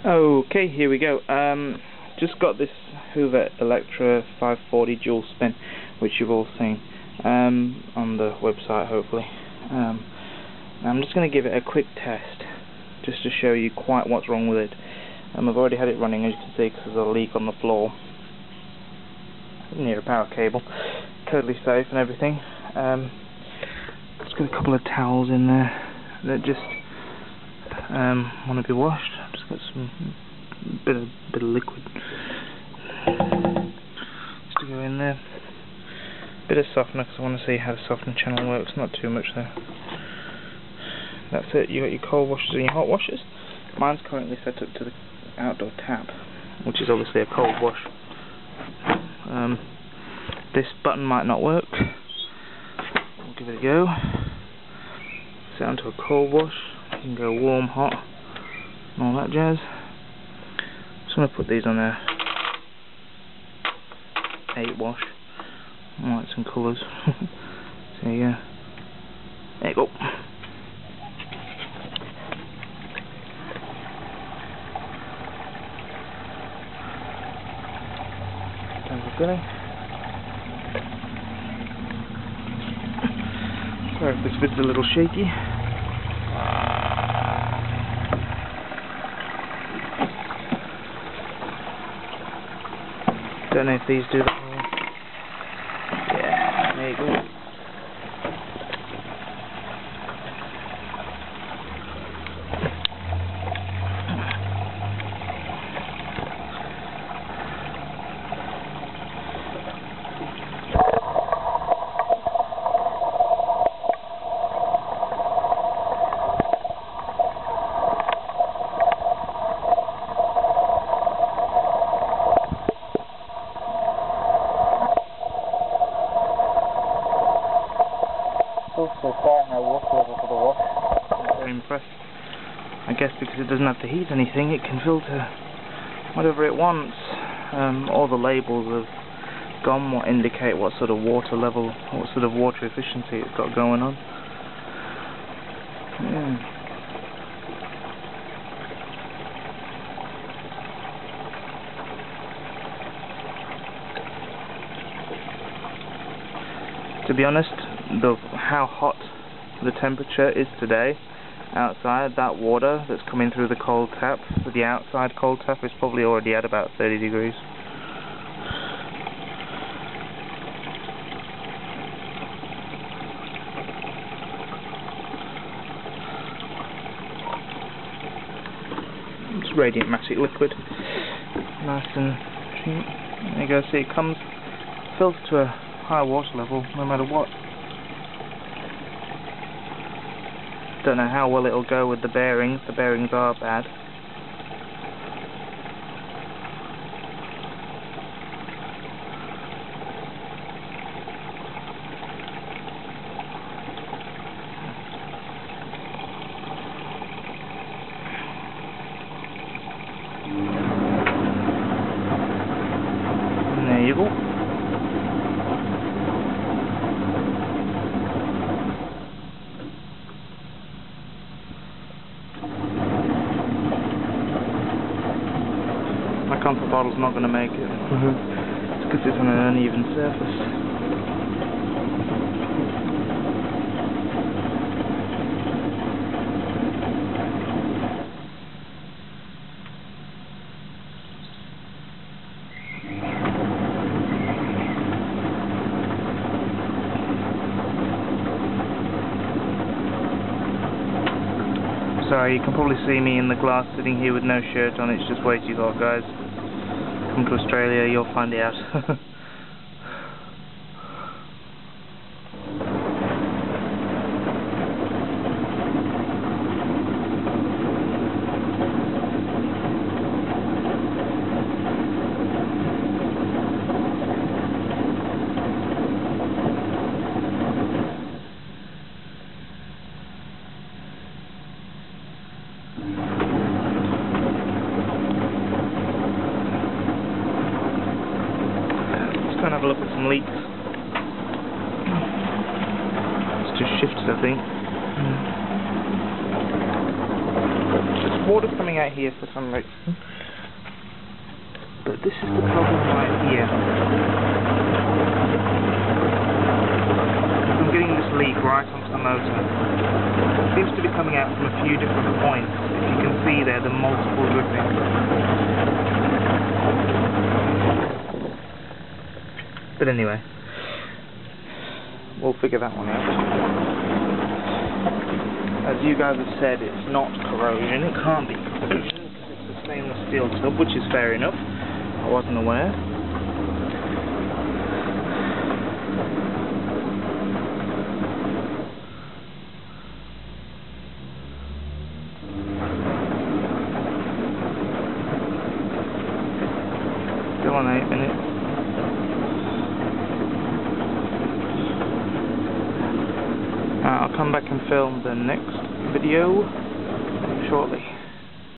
Okay, here we go. Just got this Hoover Electra 540 dual spin, which you've all seen on the website, hopefully. I'm just going to give it a quick test, just to show you quite what's wrong with it. I've already had it running, as you can see, because there's a leak on the floor near a power cable. Totally safe and everything. Just got a couple of towels in there that just want to be washed. I've just got some bit of liquid just to go in there. Bit of softener, because I want to see how the softener channel works. Not too much there. That's it. You got your cold washers and your hot washers. Mine's currently set up to the outdoor tap, which is obviously a cold wash. This button might not work. We'll give it a go. Set onto a cold wash. You can go warm, hot, and all that jazz. Just going to put these on a 8 wash. I like some colours. So yeah, there you go. Time for filling. Sorry if this bit's a little shaky. Don't know if these do the whole. Yeah, there you go. So far, no water level for the wash. I'm very impressed. I guess because it doesn't have to heat anything, it can filter whatever it wants. All the labels have gone what indicate what sort of water level, what sort of water efficiency it's got going on. Yeah. To be honest, how hot the temperature is today outside, that water that's coming through the cold tap, the outside cold tap, is probably already at about 30 degrees. It's Radiant Matic liquid, nice and cheap. There you go. See, it comes fills to a high water level no matter what. Don't know how well it'll go with the bearings. The bearings are bad. And there you go. My comfort bottle's not going to make it. It's because it's on an uneven surface. Sorry, you can probably see me in the glass sitting here with no shirt on. It's just way too hot, guys. Come to Australia, you'll find it out. Let's have a look at some leaks. It's just shifted, I think. water's coming out here for some reason. But this is the problem right here. I'm getting this leak right onto the motor. It seems to be coming out from a few different points. If you can see there, the multiple drippings. But anyway, we'll figure that one out. As you guys have said, it's not corrosion. It can't be corrosion because it's a stainless steel tub, which is fair enough. I wasn't aware. Still on 8 minutes. I'll come back and film the next video shortly.